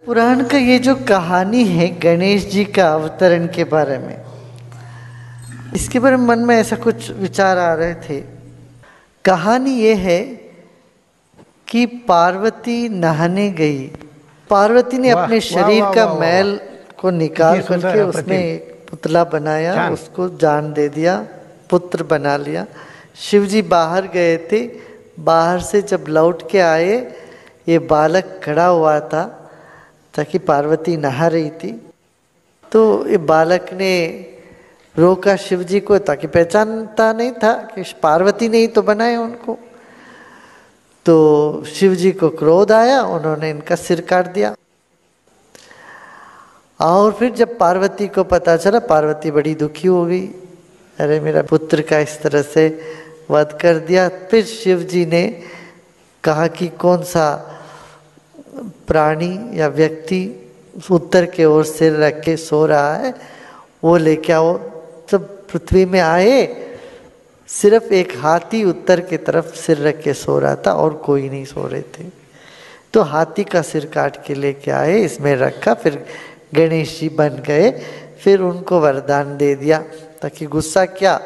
पुराण का ये जो कहानी है गणेश जी का अवतरण के बारे में, इसके बारे में मन में ऐसा कुछ विचार आ रहे थे। कहानी ये है कि पार्वती नहाने गई। पार्वती ने अपने शरीर का मैल को निकाल करके उसमें एक पुतला बनाया, उसको जान दे दिया, पुत्र बना लिया। शिव जी बाहर गए थे, बाहर से जब लौट के आए ये बालक खड़ा हुआ था ताकि पार्वती नहा रही थी। तो ये बालक ने रोका शिव जी को ताकि पहचानता नहीं था कि पार्वती ने ही तो बनाए उनको। तो शिव जी को क्रोध आया, उन्होंने इनका सिर काट दिया। और फिर जब पार्वती को पता चला, पार्वती बड़ी दुखी हो गई, अरे मेरा पुत्र का इस तरह से वध कर दिया। फिर शिव जी ने कहा कि कौन सा प्राणी या व्यक्ति उत्तर के ओर सिर रख के सो रहा है वो लेके आओ। जब पृथ्वी में आए सिर्फ एक हाथी उत्तर की तरफ सिर रख के सो रहा था और कोई नहीं सो रहे थे। तो हाथी का सिर काट के लेके आए, इसमें रखा, फिर गणेश जी बन गए। फिर उनको वरदान दे दिया ताकि गुस्सा क्या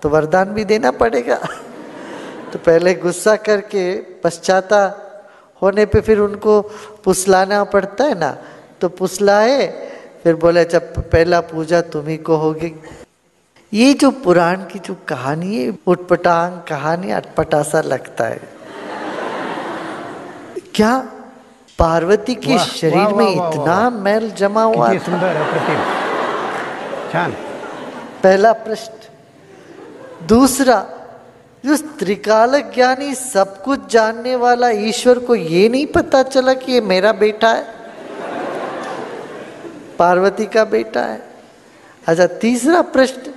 तो वरदान भी देना पड़ेगा। तो पहले गुस्सा करके पश्चाता होने पे फिर उनको पुसलाना पड़ता है ना, तो पुसलाए, फिर बोले जब पहला पूजा तुम्ही को होगी। ये जो पुराण की जो कहानी है, उटपटांग कहानी, अटपटा सा लगता है। क्या पार्वती के शरीर में इतना मैल जमा हुआ? सुंदर है, प्रतिम, छान। पहला प्रश्न। दूसरा, जो त्रिकालक ज्ञानी सब कुछ जानने वाला ईश्वर को ये नहीं पता चला कि ये मेरा बेटा है, पार्वती का बेटा है। अच्छा, तीसरा प्रश्न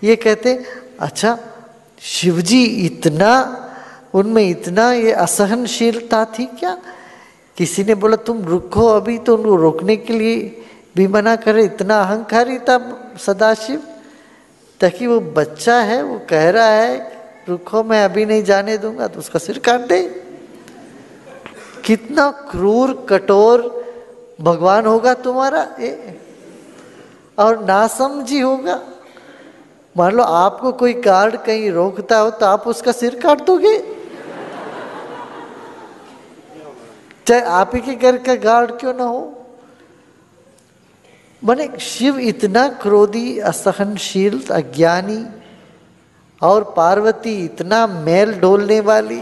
ये कहते, अच्छा शिवजी इतना, उनमें इतना ये असहनशीलता थी क्या? किसी ने बोला तुम रुको अभी, तो उनको रोकने के लिए भी मना करे। इतना अहंकारी था सदाशिव ताकि वो बच्चा है, वो कह रहा है रुको मैं अभी नहीं जाने दूंगा, तो उसका सिर काट दे। कितना क्रूर कठोर भगवान होगा तुम्हारा ये, और नासमझी होगा। मान लो आपको कोई गार्ड कहीं रोकता हो तो आप उसका सिर काट दोगे, चाहे आप ही के घर का गार्ड क्यों ना हो। माने शिव इतना क्रोधी, असहनशील, अज्ञानी, और पार्वती इतना मैल डोलने वाली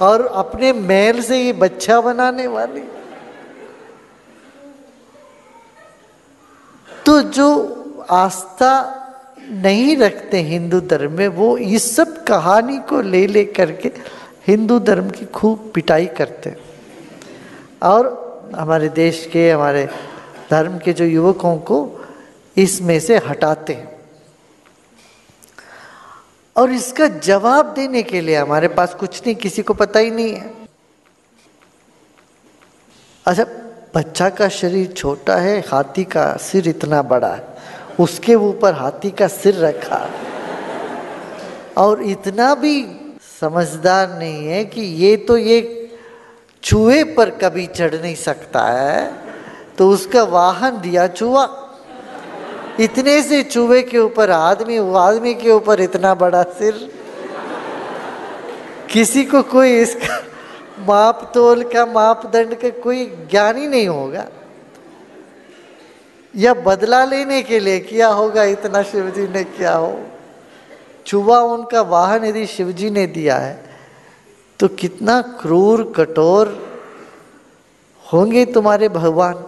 और अपने मैल से ये बच्चा बनाने वाली। तो जो आस्था नहीं रखते हिंदू धर्म में, वो इस सब कहानी को ले ले करके हिंदू धर्म की खूब पिटाई करते हैं और हमारे देश के, हमारे धर्म के जो युवकों को इसमें से हटाते हैं। और इसका जवाब देने के लिए हमारे पास कुछ नहीं, किसी को पता ही नहीं है। अच्छा, बच्चा का शरीर छोटा है, हाथी का सिर इतना बड़ा है, उसके ऊपर हाथी का सिर रखा, और इतना भी समझदार नहीं है कि ये चूहे पर कभी चढ़ नहीं सकता है, तो उसका वाहन दिया चूहा। इतने से चूहे के ऊपर आदमी, वो आदमी के ऊपर इतना बड़ा सिर। किसी को कोई इसका माप तोल का, मापदंड का कोई ज्ञान ही नहीं होगा, या बदला लेने के लिए किया होगा इतना शिवजी ने किया हो। चूहा उनका वाहन यदि शिवजी ने दिया है तो कितना क्रूर कठोर होंगे तुम्हारे भगवान।